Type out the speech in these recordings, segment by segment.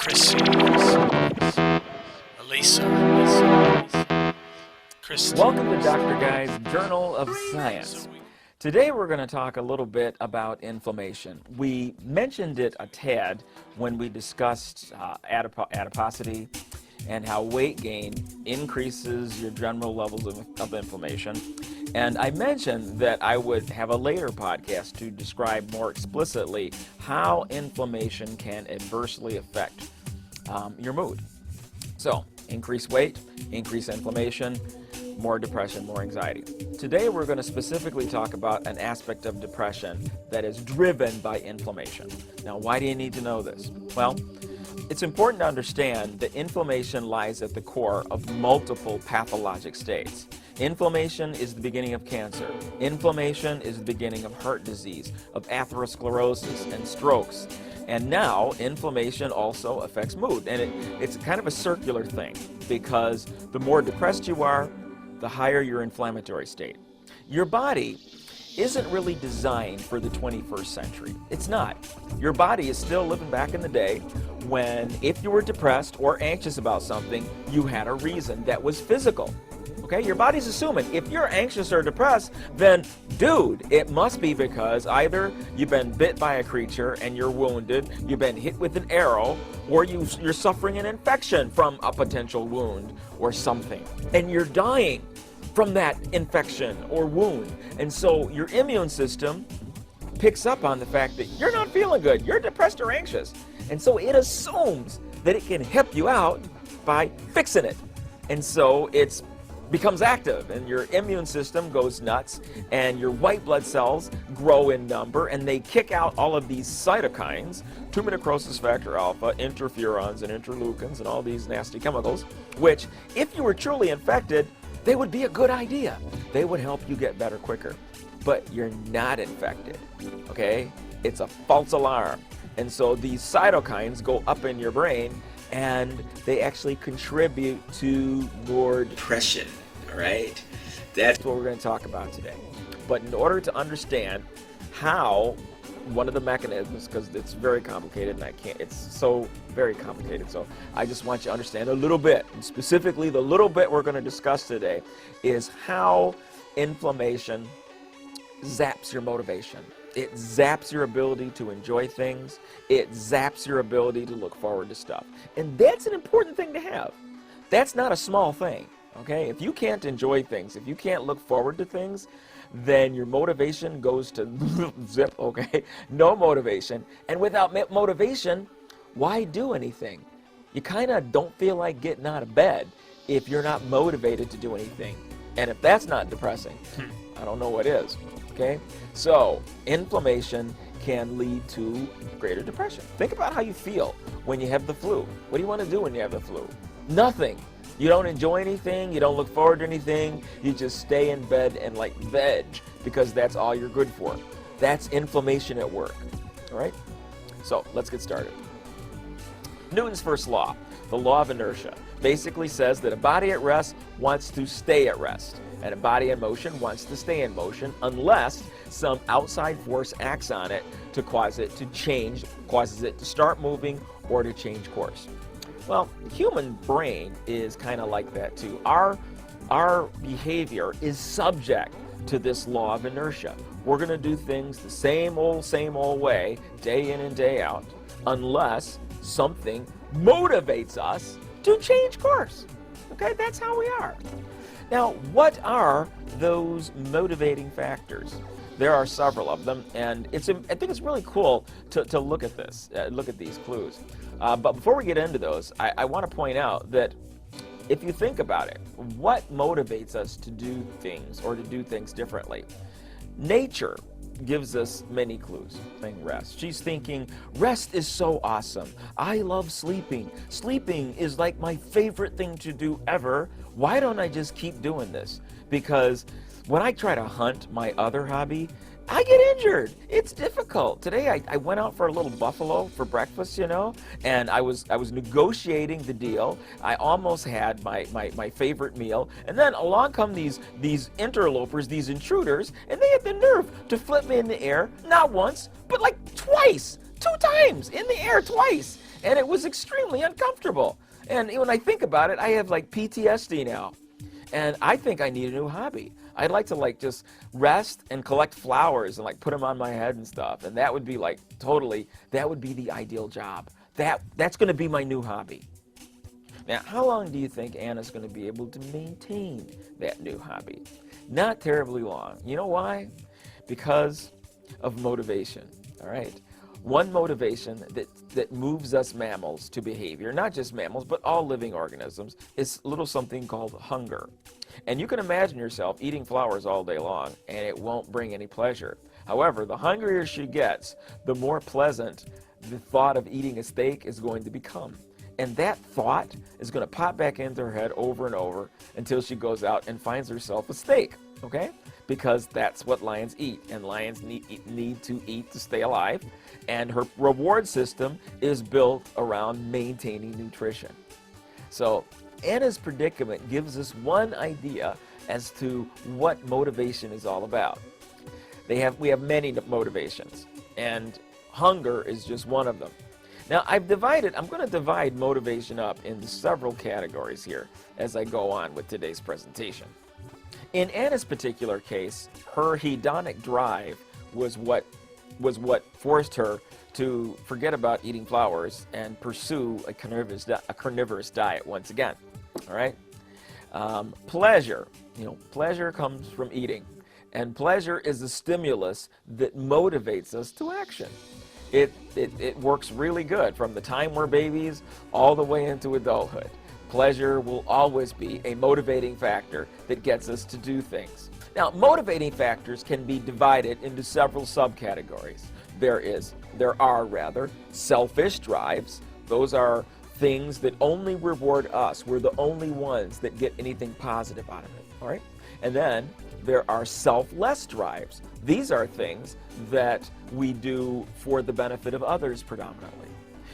Chrissy, Elisa, Christy. Welcome to Dr. Guy's Journal of Science. Today we're going to talk a little bit about inflammation. We mentioned it a tad when we discussed adiposity and how weight gain increases your general levels of inflammation. And I mentioned that I would have a later podcast to describe more explicitly how inflammation can adversely affect your mood. So, increased weight, increased inflammation, more depression, more anxiety. Today we're going to specifically talk about an aspect of depression that is driven by inflammation. Now, why do you need to know this? Well, it's important to understand that inflammation lies at the core of multiple pathologic states. Inflammation is the beginning of cancer. Inflammation is the beginning of heart disease, of atherosclerosis and strokes. And now, inflammation also affects mood. And it's kind of a circular thing, because the more depressed you are, the higher your inflammatory state. Your body isn't really designed for the 21st century. It's not. Your body is still living back in the day when, if you were depressed or anxious about something, you had a reason that was physical. Okay, your body's assuming if you're anxious or depressed, then dude, it must be because either you've been bit by a creature and you're wounded, you've been hit with an arrow, or you're suffering an infection from a potential wound or something, and you're dying from that infection or wound. And so your immune system picks up on the fact that you're not feeling good, you're depressed or anxious, and so it assumes that it can help you out by fixing it. And so it becomes active, and your immune system goes nuts, and your white blood cells grow in number, and they kick out all of these cytokines, tumor necrosis factor alpha, interferons, and interleukins, and all these nasty chemicals, which, if you were truly infected, they would be a good idea. They would help you get better quicker. But you're not infected, okay? It's a false alarm. And so these cytokines go up in your brain, and they actually contribute to more depression, all right? That's what we're going to talk about today. But in order to understand how one of the mechanisms, because it's very complicated and it's so very complicated, so I just want you to understand a little bit. And specifically, the little bit we're going to discuss today is how inflammation zaps your motivation. It zaps your ability to enjoy things. It zaps your ability to look forward to stuff. And that's an important thing to have. That's not a small thing, okay? If you can't enjoy things, if you can't look forward to things, then your motivation goes to zip, okay? No motivation. And without motivation, why do anything? You kind of don't feel like getting out of bed if you're not motivated to do anything. And if that's not depressing, I don't know what is. Okay, so inflammation can lead to greater depression. Think about how you feel when you have the flu. What do you want to do when you have the flu? Nothing. You don't enjoy anything. You don't look forward to anything. You just stay in bed and like veg because that's all you're good for. That's inflammation at work. All right, so let's get started. Newton's first law, the law of inertia, basically says that a body at rest wants to stay at rest, and a body in motion wants to stay in motion unless some outside force acts on it to cause it to change, causes it to start moving or to change course. Well, the human brain is kind of like that too. Our behavior is subject to this law of inertia. We're going to do things the same old way, day in and day out, unless something motivates us to change course. Okay, that's how we are. Now, what are those motivating factors? There are several of them, and I think it's really cool to look at this, look at these clues. But before we get into those, I want to point out that if you think about it, what motivates us to do things or to do things differently? Nature gives us many clues. Saying rest. She's thinking, rest is so awesome. I love sleeping. Sleeping is like my favorite thing to do ever. Why don't I just keep doing this? Because when I try to hunt, my other hobby, I get injured. It's difficult. Today I went out for a little buffalo for breakfast, and I was negotiating the deal. I almost had my favorite meal, and then along come these interlopers, these intruders, and they had the nerve to flip me in the air, not once, but like twice, 2 times in the air twice. and it was extremely uncomfortable. And when I think about it, I have like PTSD now, and I think I need a new hobby. I'd like to like just rest and collect flowers and like put them on my head and stuff, and that would be like totally, that would be the ideal job. That's going to be my new hobby. Now, how long do you think Anna's going to be able to maintain that new hobby? Not terribly long. You know why? Because of motivation, all right? One motivation that moves us mammals to behavior, not just mammals, but all living organisms, is a little something called hunger. And you can imagine yourself eating flowers all day long, and it won't bring any pleasure. However, the hungrier she gets, the more pleasant the thought of eating a steak is going to become. And that thought is going to pop back into her head over and over until she goes out and finds herself a steak, okay? Because that's what lions eat, and lions need to eat to stay alive. And her reward system is built around maintaining nutrition. So Anna's predicament gives us one idea as to what motivation is all about. We have many motivations, and hunger is just one of them. Now, I'm going to divide motivation up into several categories here as I go on with today's presentation. In Anna's particular case, her hedonic drive was what forced her to forget about eating flowers and pursue a carnivorous diet once again. All right? Pleasure. Pleasure comes from eating, and pleasure is a stimulus that motivates us to action. It works really good from the time we're babies all the way into adulthood. Pleasure will always be a motivating factor that gets us to do things. Now, motivating factors can be divided into several subcategories. There are selfish drives. Those are things that only reward us. We're the only ones that get anything positive out of it, all right? And then there are selfless drives. These are things that we do for the benefit of others predominantly.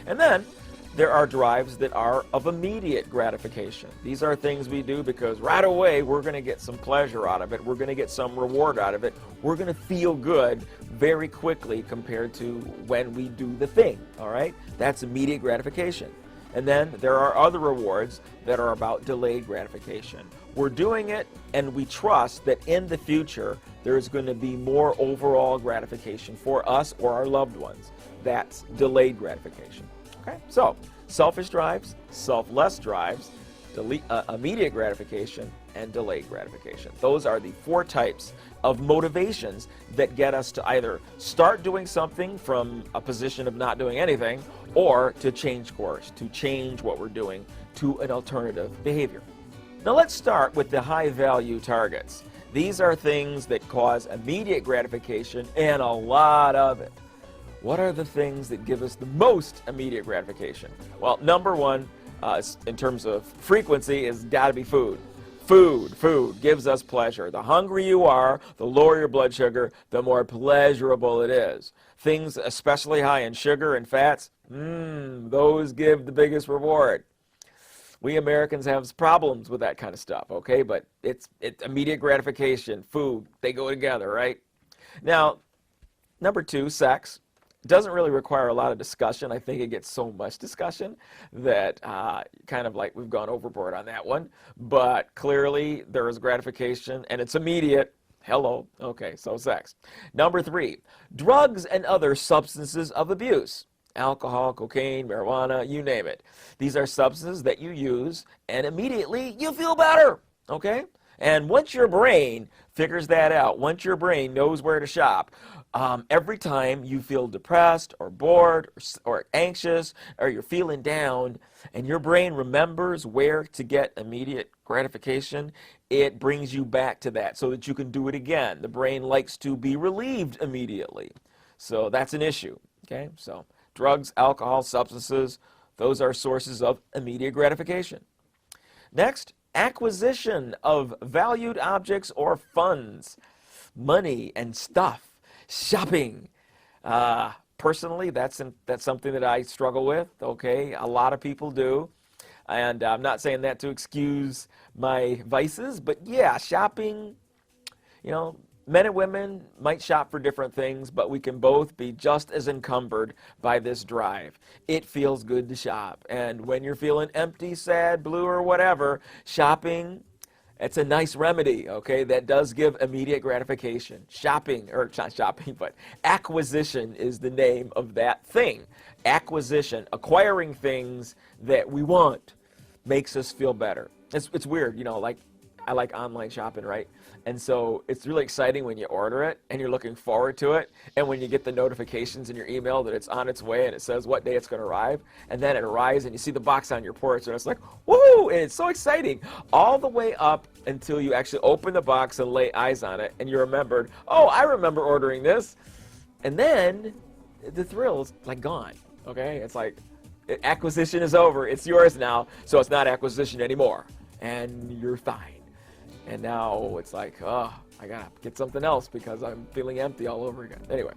And then there are drives that are of immediate gratification. These are things we do because right away we're going to get some pleasure out of it. We're going to get some reward out of it. We're going to feel good very quickly compared to when we do the thing, all right? That's immediate gratification. And then there are other rewards that are about delayed gratification. We're doing it, and we trust that in the future there's going to be more overall gratification for us or our loved ones. That's delayed gratification. Okay? So, selfish drives, selfless drives, immediate gratification, and delayed gratification. Those are the four types of motivations that get us to either start doing something from a position of not doing anything, or to change course, to change what we're doing to an alternative behavior. Now let's start with the high-value targets. These are things that cause immediate gratification and a lot of it. What are the things that give us the most immediate gratification? Well, number one, in terms of frequency, is got to be food. Food gives us pleasure. The hungrier you are, the lower your blood sugar, the more pleasurable it is. Things especially high in sugar and fats, those give the biggest reward. We Americans have problems with that kind of stuff, okay? But it's immediate gratification, food, they go together, right? Now, number two, sex. Doesn't really require a lot of discussion. I think it gets so much discussion that kind of like we've gone overboard on that one. But clearly there is gratification and it's immediate. Hello. Okay, so sex. Number three, drugs and other substances of abuse. Alcohol, cocaine, marijuana, you name it. These are substances that you use and immediately you feel better. Okay? And once your brain figures that out, once your brain knows where to shop, every time you feel depressed or bored or anxious or you're feeling down and your brain remembers where to get immediate gratification, it brings you back to that so that you can do it again. The brain likes to be relieved immediately. So that's an issue. Okay? So drugs, alcohol, substances, those are sources of immediate gratification. Next, acquisition of valued objects or funds, money and stuff. Shopping. Personally, that's something that I struggle with, okay? A lot of people do. And I'm not saying that to excuse my vices, but yeah, shopping, Men and women might shop for different things, but we can both be just as encumbered by this drive. It feels good to shop. And when you're feeling empty, sad, blue, or whatever, shopping, it's a nice remedy, okay? That does give immediate gratification. Shopping, or not shopping, but acquisition is the name of that thing. Acquisition, acquiring things that we want, makes us feel better. It's weird, you know, like I like online shopping, right? And so it's really exciting when you order it and you're looking forward to it. And when you get the notifications in your email that it's on its way and it says what day it's going to arrive, and then it arrives and you see the box on your porch and it's like, woo! And it's so exciting. All the way up until you actually open the box and lay eyes on it and you remembered, oh, I remember ordering this. And then the thrill's like gone, okay? It's like acquisition is over. It's yours now, so it's not acquisition anymore. And you're fine. And now it's like, oh, I gotta get something else because I'm feeling empty all over again. Anyway,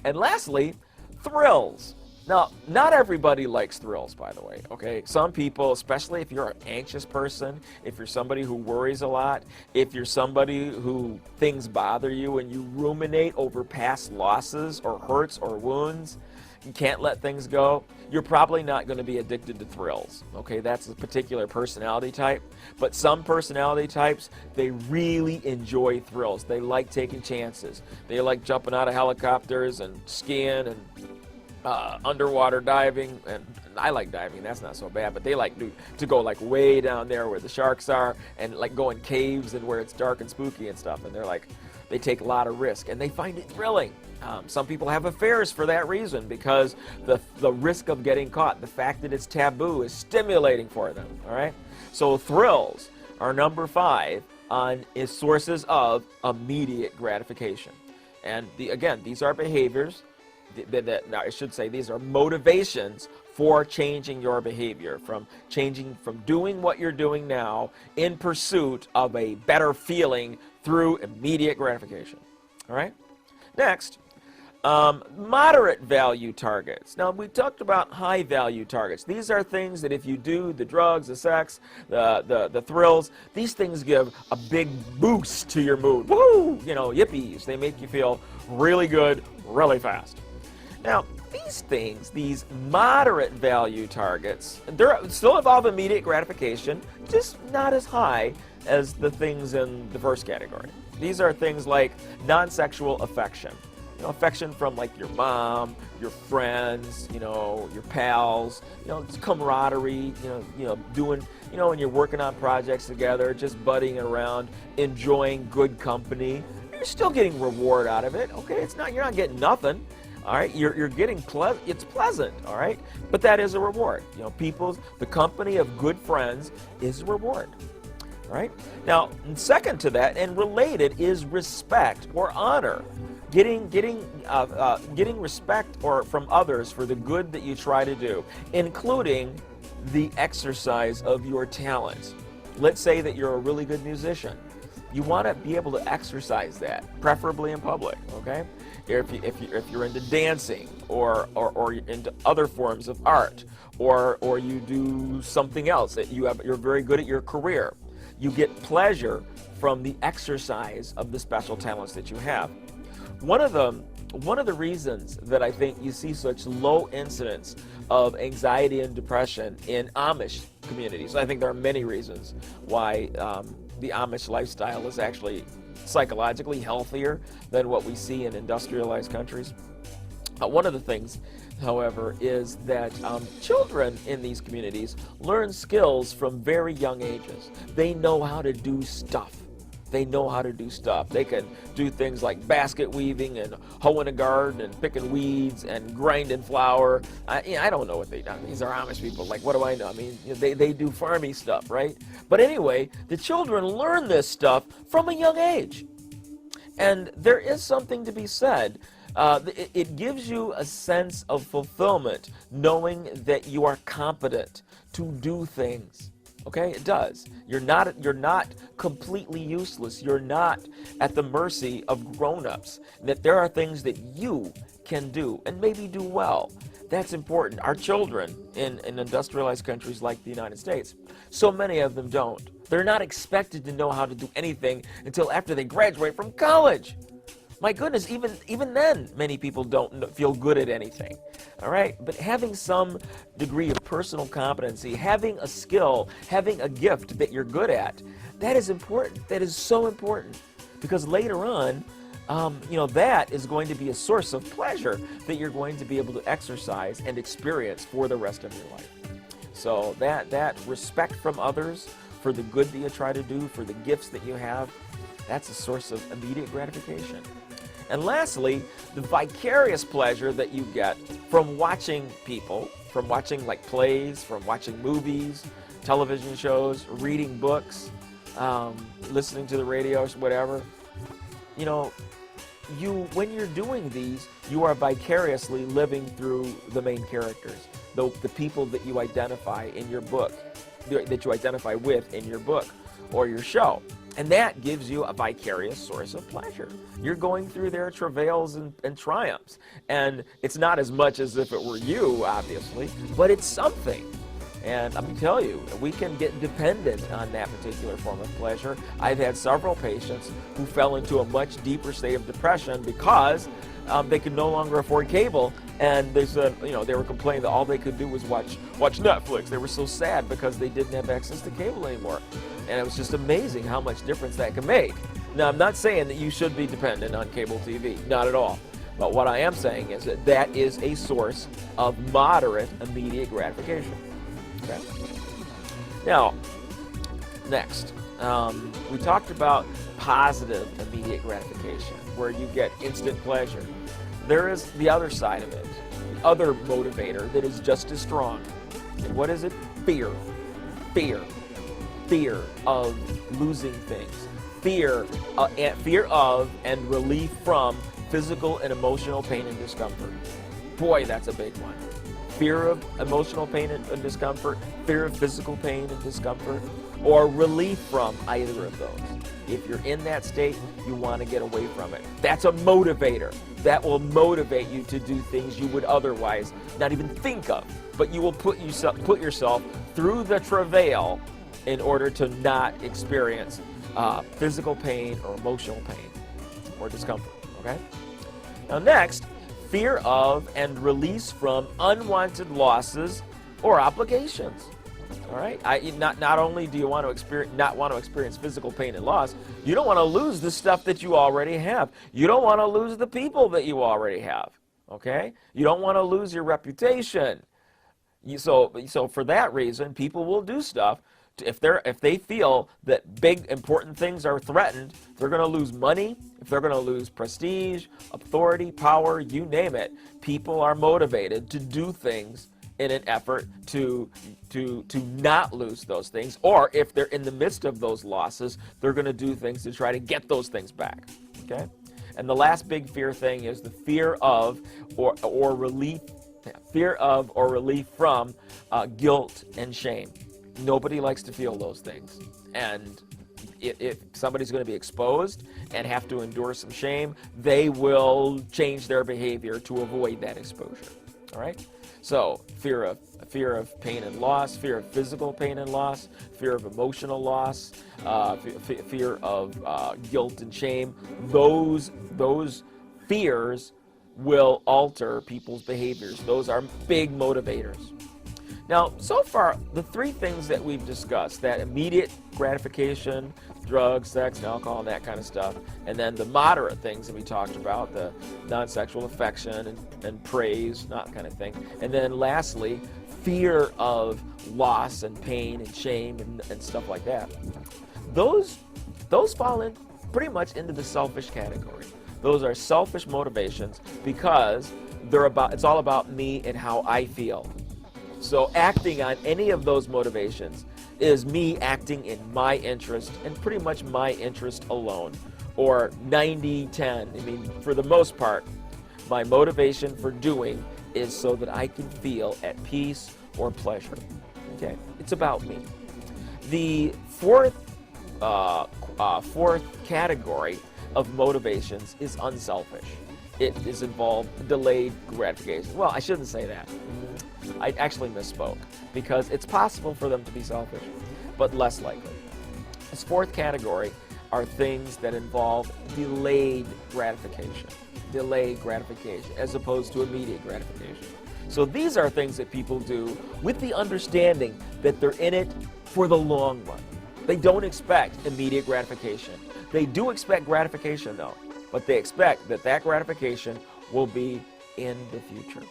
and lastly, thrills. Now, not everybody likes thrills, by the way, okay? Some people, especially if you're an anxious person, if you're somebody who worries a lot, if you're somebody who things bother you and you ruminate over past losses or hurts or wounds, you can't let things go, you're probably not going to be addicted to thrills, okay? That's a particular personality type. But some personality types, they really enjoy thrills. They like taking chances. They like jumping out of helicopters and skiing and underwater diving. And I like diving, that's not so bad, but they like to go like way down there where the sharks are and like go in caves and where it's dark and spooky and stuff. And they're like, they take a lot of risk and they find it thrilling. Some people have affairs for that reason because the risk of getting caught, the fact that it's taboo is stimulating for them, all right? So thrills are number 5 on sources of immediate gratification. And again, these are behaviors, now I should say these are motivations for changing your behavior, from doing what you're doing now in pursuit of a better feeling through immediate gratification, all right? Next, moderate value targets. Now, we talked about high value targets. These are things that if you do, the drugs, the sex, the thrills, these things give a big boost to your mood. Woo! You know, yippies. They make you feel really good, really fast. Now, these things, these moderate value targets, they still involve immediate gratification, just not as high as the things in the first category. These are things like non-sexual affection. You know, affection from like your mom, your friends, you know, your pals, you know, it's camaraderie, doing, when you're working on projects together, just buddying around, enjoying good company. You're still getting reward out of it, okay? You're not getting nothing, all right? You're getting it's pleasant, all right? But that is a reward. You know, the company of good friends is a reward. Right? Now, second to that and related is respect or honor. Getting respect from others for the good that you try to do, including the exercise of your talents. Let's say that you're a really good musician. You want to be able to exercise that, preferably in public, okay? If you're into dancing or into other forms of art, or you do something else that you're very good at your career. You get pleasure from the exercise of the special talents that you have. One of the reasons that I think you see such low incidence of anxiety and depression in Amish communities, I think there are many reasons why the Amish lifestyle is actually psychologically healthier than what we see in industrialized countries. One of the things, however, is that children in these communities learn skills from very young ages. They know how to do stuff. They know how to do stuff. They can do things like basket weaving and hoeing a garden and picking weeds and grinding flour. I don't know what they do. These are Amish people. Like, what do I know? I mean, they do farmy stuff, right? But anyway, the children learn this stuff from a young age. And there is something to be said. It gives you a sense of fulfillment knowing that you are competent to do things. Okay, it does. You're not completely useless. You're not at the mercy of grown-ups. That there are things that you can do and maybe do well. That's important. Our children in industrialized countries like the United States, so many of them don't. They're not expected to know how to do anything until after they graduate from college. My goodness, even then, many people don't feel good at anything. All right? But having some degree of personal competency, having a skill, having a gift that you're good at, that is important. That is so important. Because later on, that is going to be a source of pleasure that you're going to be able to exercise and experience for the rest of your life. So that respect from others for the good that you try to do, for the gifts that you have, that's a source of immediate gratification. And lastly, the vicarious pleasure that you get from watching people, from watching like plays, from watching movies, television shows, reading books, listening to the radio, whatever. When you're doing these, you are vicariously living through the main characters, the people that you identify in your book, that you identify with in your book or your show. And that gives you a vicarious source of pleasure. You're going through their travails and triumphs. And it's not as much as if it were you, obviously, but it's something. And I'm going to tell you, we can get dependent on that particular form of pleasure. I've had several patients who fell into a much deeper state of depression because they could no longer afford cable, and they said, they were complaining that all they could do was watch Netflix. They were so sad because they didn't have access to cable anymore. And it was just amazing how much difference that can make. Now, I'm not saying that you should be dependent on cable TV, not at all. But what I am saying is that is a source of moderate immediate gratification. Okay. Now, next, we talked about positive immediate gratification, where you get instant pleasure. There is the other side of it, the other motivator that is just as strong. And what is it? Fear. Fear. Fear of losing things. Fear of and relief from physical and emotional pain and discomfort. Boy, that's a big one. Fear of emotional pain and discomfort, fear of physical pain and discomfort, or relief from either of those. If you're in that state, you want to get away from it. That's a motivator. That will motivate you to do things you would otherwise not even think of. But you will put yourself through the travail in order to not experience physical pain or emotional pain or discomfort. Okay? Now next, fear of and release from unwanted losses or obligations. All right. Not only do you want to not want to experience physical pain and loss, you don't want to lose the stuff that you already have. You don't want to lose the people that you already have. Okay. You don't want to lose your reputation. So for that reason, people will do stuff. If they feel that big important things are threatened, they're going to lose money, if they're going to lose prestige, authority, power, you name it. People are motivated to do things in an effort to not lose those things, or if they're in the midst of those losses, they're going to do things to try to get those things back. Okay? And the last big fear thing is the fear of or relief from guilt and shame. Nobody likes to feel those things. And if somebody's going to be exposed and have to endure some shame, they will change their behavior to avoid that exposure. All right? So fear of pain and loss, fear of physical pain and loss, fear of emotional loss, fear of guilt and shame. Those fears will alter people's behaviors. Those are big motivators. Now, so far, the three things that we've discussed, that immediate gratification, drugs, sex, and alcohol, and that kind of stuff, and then the moderate things that we talked about, the non-sexual affection and praise, that kind of thing, and then lastly, fear of loss and pain and shame and stuff like that. Those fall in pretty much into the selfish category. Those are selfish motivations because it's all about me and how I feel. So acting on any of those motivations is me acting in my interest and pretty much my interest alone, or 90-10. I mean, for the most part, my motivation for doing is so that I can feel at peace or pleasure. Okay, it's about me. The fourth category of motivations is unselfish. it is involved delayed gratification. Well, I shouldn't say that. I actually misspoke, because it's possible for them to be selfish, but less likely. This fourth category are things that involve delayed gratification. Delayed gratification as opposed to immediate gratification. So these are things that people do with the understanding that they're in it for the long run. They don't expect immediate gratification. They do expect gratification though, but they expect that that gratification will be in the future,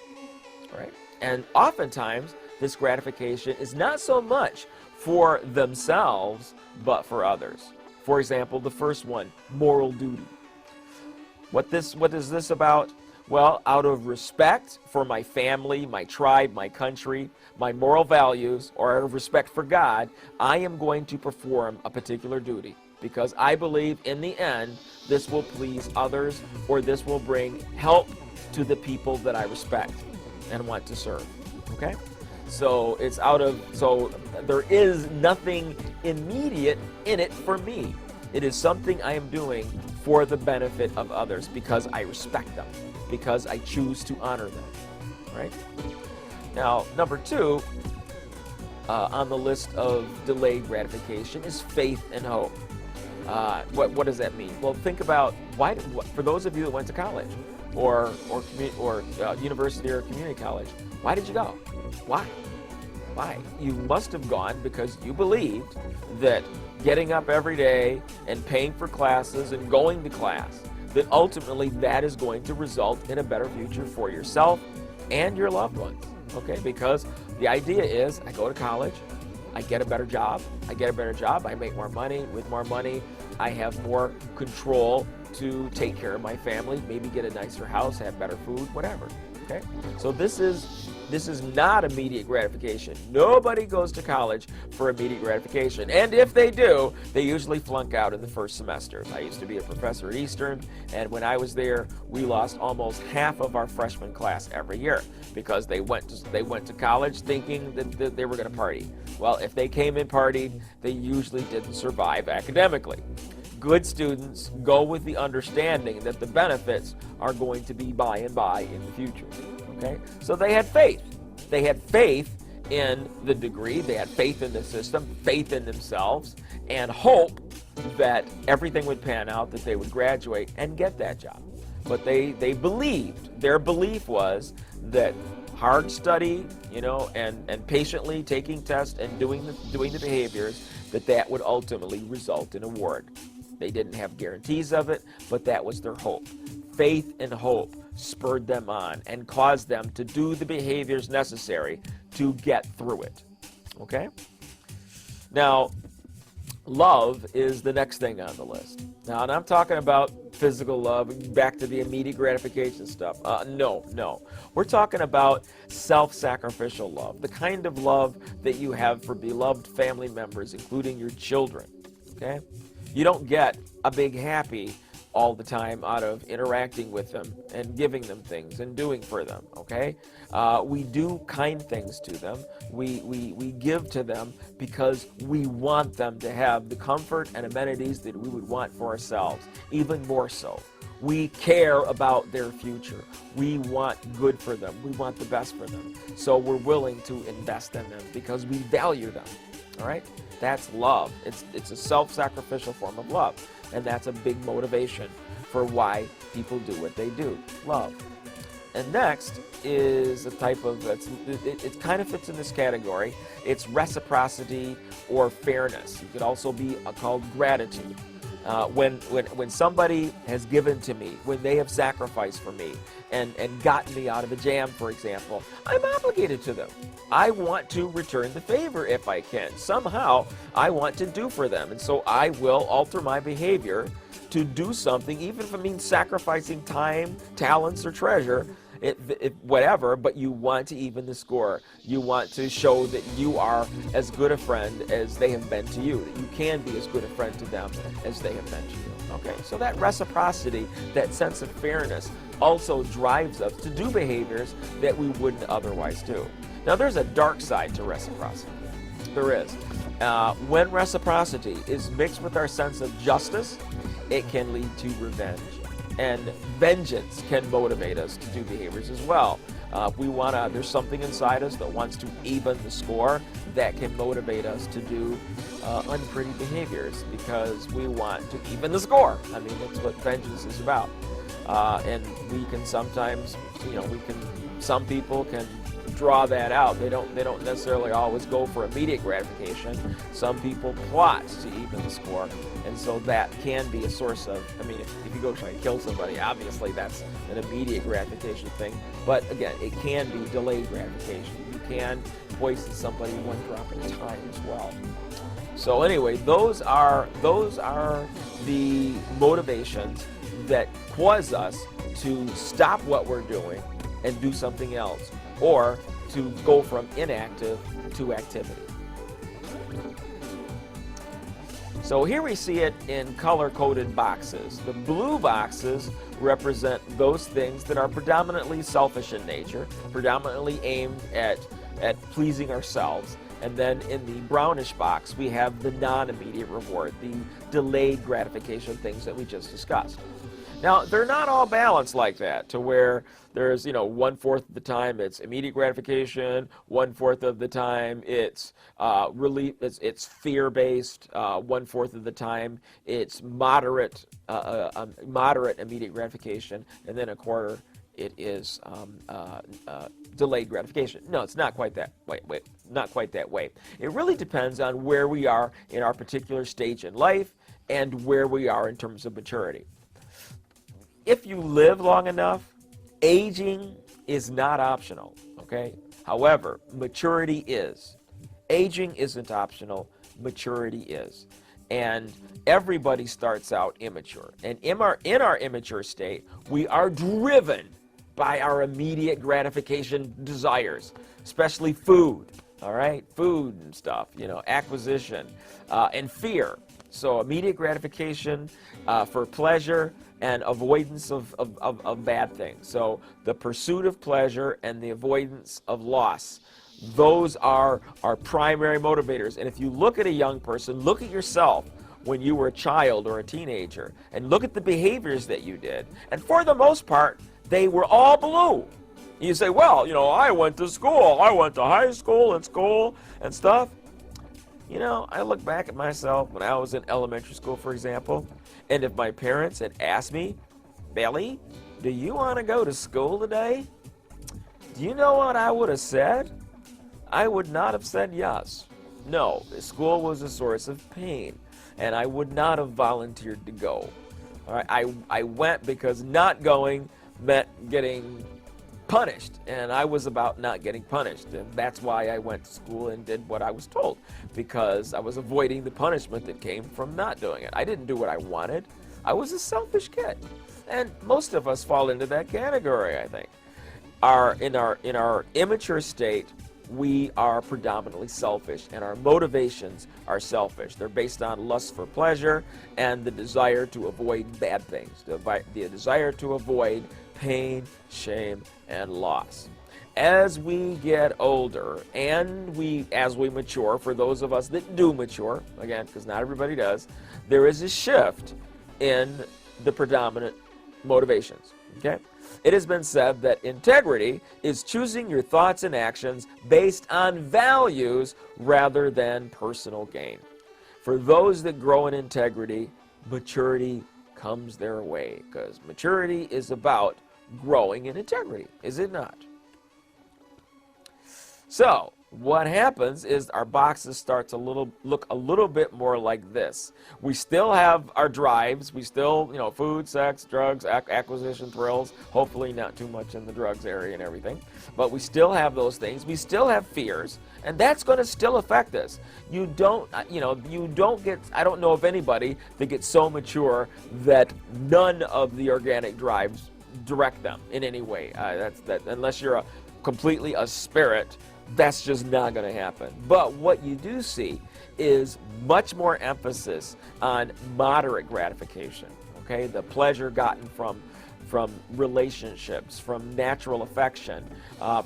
right? And oftentimes this gratification is not so much for themselves, but for others. For example, the first one, moral duty. What is this about? Well, out of respect for my family, my tribe, my country, my moral values, or out of respect for God, I am going to perform a particular duty because I believe in the end this will please others, or this will bring help to the people that I respect and want to serve. Okay? So there is nothing immediate in it for me. It is something I am doing for the benefit of others because I respect them, because I choose to honor them, right? Now, number two on the list of delayed gratification is faith and hope. What does that mean? Well, think about for those of you that went to college or university or community college, why did you go? Why? You must have gone because you believed that getting up every day and paying for classes and going to class, that ultimately that is going to result in a better future for yourself and your loved ones, okay? Because the idea is I go to college, I get a better job, I make more money. With more money, I have more control to take care of my family, maybe get a nicer house, have better food, whatever, okay? So this is not immediate gratification. Nobody goes to college for immediate gratification. And if they do, they usually flunk out in the first semester. I used to be a professor at Eastern, and when I was there, we lost almost half of our freshman class every year because they went to college thinking that they were going to party. Well, if they came and partied, they usually didn't survive academically. Good students go with the understanding that the benefits are going to be by and by in the future. Okay? So they had faith. They had faith in the degree, they had faith in the system, faith in themselves, and hope that everything would pan out, that they would graduate and get that job. But they believed, their belief was that hard study, and patiently taking tests and doing the behaviors, that would ultimately result in award. They didn't have guarantees of it, but that was their hope. Faith and hope spurred them on and caused them to do the behaviors necessary to get through it. Okay? Now, love is the next thing on the list. Now, and I'm talking about physical love, back to the immediate gratification stuff. No. We're talking about self-sacrificial love, the kind of love that you have for beloved family members, including your children. Okay? You don't get a big happy all the time out of interacting with them and giving them things and doing for them, okay? We do kind things to them. We give to them because we want them to have the comfort and amenities that we would want for ourselves, even more so. We care about their future. We want good for them. We want the best for them. So we're willing to invest in them because we value them, all right? That's love. It's a self-sacrificial form of love. And that's a big motivation for why people do what they do. Love. And next is a type of, it kind of fits in this category. It's reciprocity or fairness. It could also be called gratitude. When somebody has given to me, when they have sacrificed for me and gotten me out of a jam, for example, I'm obligated to them. I want to return the favor if I can. Somehow, I want to do for them. And so I will alter my behavior to do something, even if it means sacrificing time, talents, or treasure, whatever, but you want to even the score. You want to show that you are as good a friend as they have been to you, that you can be as good a friend to them as they have been to you. Okay, so that reciprocity, that sense of fairness, also drives us to do behaviors that we wouldn't otherwise do. Now, there's a dark side to reciprocity. There is. When reciprocity is mixed with our sense of justice, it can lead to revenge. And vengeance can motivate us to do behaviors as well. There's something inside us that wants to even the score, that can motivate us to do unpretty behaviors because we want to even the score. I mean, that's what vengeance is about. And we can sometimes, some people can draw that out. They don't necessarily always go for immediate gratification. Some people plot to even the score, and so that can be a source of, I mean, if you go try to kill somebody, obviously that's an immediate gratification thing, but again, it can be delayed gratification. You can poison somebody one drop at a time as well. So anyway, those are the motivations that cause us to stop what we're doing and do something else, or to go from inactive to activity. So here we see it in color-coded boxes. The blue boxes represent those things that are predominantly selfish in nature, predominantly aimed at pleasing ourselves. And then in the brownish box, we have the non-immediate reward, the delayed gratification things that we just discussed. Now, they're not all balanced like that, to where there's, 1/4 of the time it's immediate gratification, 1/4 of the time it's it's fear-based, 1/4 of the time it's moderate immediate gratification, and then 1/4 it is delayed gratification. No, it's not quite that way. Not quite that way. It really depends on where we are in our particular stage in life and where we are in terms of maturity. If you live long enough, aging is not optional, okay? However, maturity is. Aging isn't optional, maturity is. And everybody starts out immature. And in our immature state, we are driven by our immediate gratification desires, especially food, all right? Food and stuff, acquisition, and fear. So immediate gratification for pleasure, and avoidance of bad things. So the pursuit of pleasure and the avoidance of loss, those are our primary motivators. And if you look at a young person, look at yourself when you were a child or a teenager, and look at the behaviors that you did. And for the most part, they were all blue. You say, well, I went to school, I went to high school and stuff. I look back at myself when I was in elementary school, for example, and if my parents had asked me, Billy, do you want to go to school today? Do you know what I would have said? I would not have said yes. No, school was a source of pain, and I would not have volunteered to go. All right, I went because not going meant getting punished, and I was about not getting punished, and that's why I went to school and did what I was told, because I was avoiding the punishment that came from not doing it. I didn't do what I wanted. I was a selfish kid, and most of us fall into that category, I think. In our immature state, we are predominantly selfish, and our motivations are selfish. They're based on lust for pleasure and the desire to avoid bad things, the desire to avoid pain, shame, and loss. As we get older and as we mature, for those of us that do mature, again, because not everybody does, there is a shift in the predominant motivations, okay? It has been said that integrity is choosing your thoughts and actions based on values rather than personal gain. For those that grow in integrity, maturity comes their way, because maturity is about growing in integrity, is it not? So what happens is our boxes start to look a little bit more like this. We still have our drives. We still, food, sex, drugs, acquisition, thrills, hopefully not too much in the drugs area and everything. But we still have those things. We still have fears, and that's going to still affect us. I don't know of anybody that gets so mature that none of the organic drives direct them in any way. Unless you're completely a spirit, that's just not going to happen. But what you do see is much more emphasis on moderate gratification, okay? The pleasure gotten from relationships, from natural affection,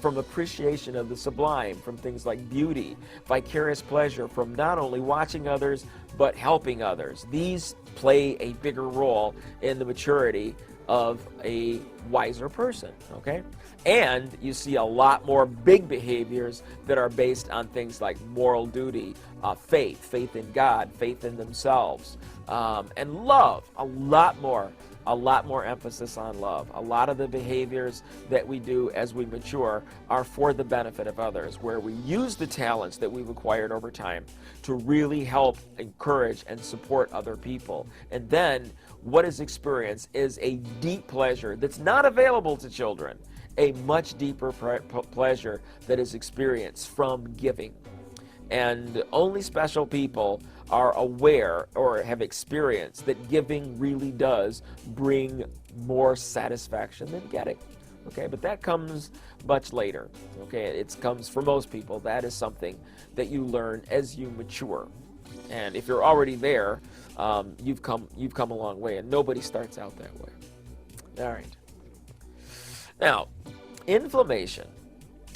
from appreciation of the sublime, from things like beauty, vicarious pleasure from not only watching others, but helping others. These play a bigger role in the maturity of a wiser person, okay? And you see a lot more big behaviors that are based on things like moral duty, faith in God, faith in themselves, and love. A lot more emphasis on love. A lot of the behaviors that we do as we mature are for the benefit of others, where we use the talents that we've acquired over time to really help encourage and support other people. And then what is experienced is a deep pleasure that's not available to children, a much deeper pleasure that is experienced from giving. And only special people are aware or have experienced that giving really does bring more satisfaction than getting. Okay, but that comes much later. Okay, it comes for most people. That is something that you learn as you mature. And if you're already there, you've come a long way, and nobody starts out that way. All right. Now, inflammation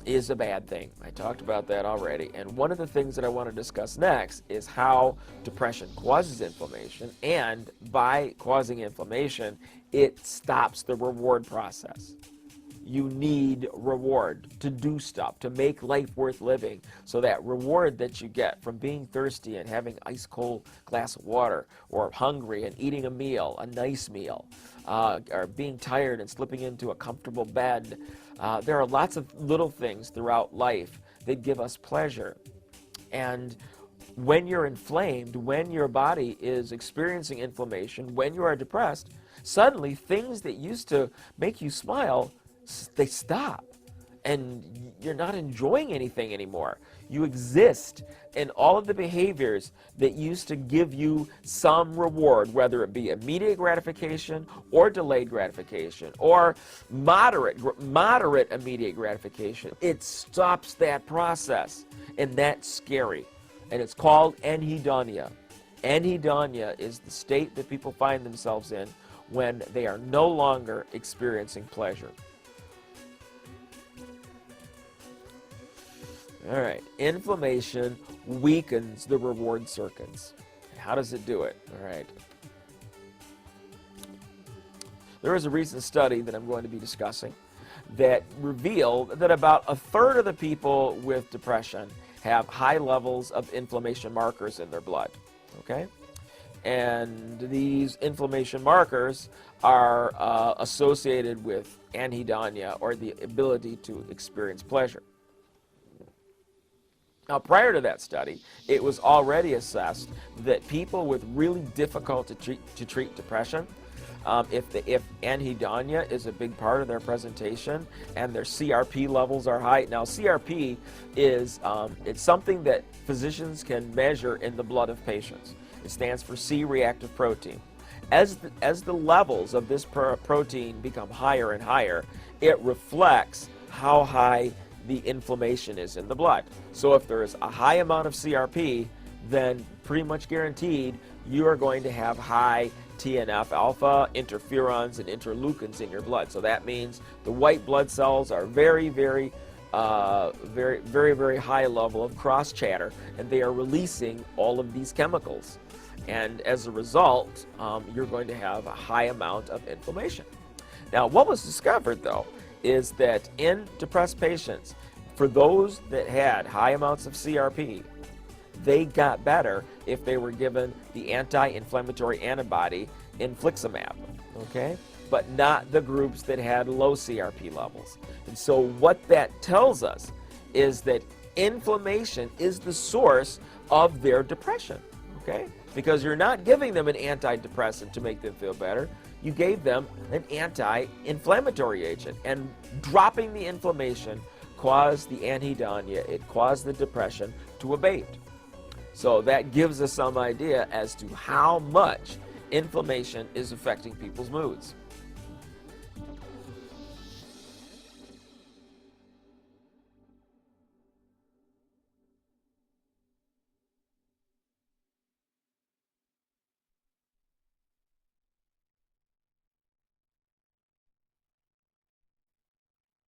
is a bad thing. I talked about that already. And one of the things that I want to discuss next is how depression causes inflammation. And by causing inflammation, it stops the reward process. You need reward to do stuff, to make life worth living. So that reward that you get from being thirsty and having ice cold glass of water, or hungry and eating a meal, a nice meal, or being tired and slipping into a comfortable bed. There are lots of little things throughout life that give us pleasure. And when you're inflamed, when your body is experiencing inflammation, when you are depressed, suddenly things that used to make you smile, they stop, and you're not enjoying anything anymore. You exist in all of the behaviors that used to give you some reward, whether it be immediate gratification or delayed gratification or moderate immediate gratification. It stops that process, and that's scary. And it's called anhedonia. Anhedonia is the state that people find themselves in when they are no longer experiencing pleasure. All right, inflammation weakens the reward circuits. How does it do it? All right. There was a recent study that I'm going to be discussing that revealed that about a third of the people with depression have high levels of inflammation markers in their blood, okay? And these inflammation markers are associated with anhedonia, or the ability to experience pleasure. Now, prior to that study, it was already assessed that people with really difficult to treat depression, if anhedonia is a big part of their presentation and their CRP levels are high. Now, CRP is it's something that physicians can measure in the blood of patients. It stands for C-reactive protein. As the levels of this protein become higher and higher, it reflects how high the inflammation is in the blood. So if there is a high amount of CRP, then pretty much guaranteed you are going to have high TNF-alpha, interferons, and interleukins in your blood. So that means the white blood cells are very high level of cross chatter, and they are releasing all of these chemicals. And as a result, you're going to have a high amount of inflammation. Now, what was discovered, though, is that in depressed patients, for those that had high amounts of CRP, they got better if they were given the anti-inflammatory antibody infliximab, okay? But not the groups that had low CRP levels. And so what that tells us is that inflammation is the source of their depression, okay? Because you're not giving them an antidepressant to make them feel better. You gave them an anti-inflammatory agent, and dropping the inflammation caused the anhedonia, it caused the depression to abate. So that gives us some idea as to how much inflammation is affecting people's moods.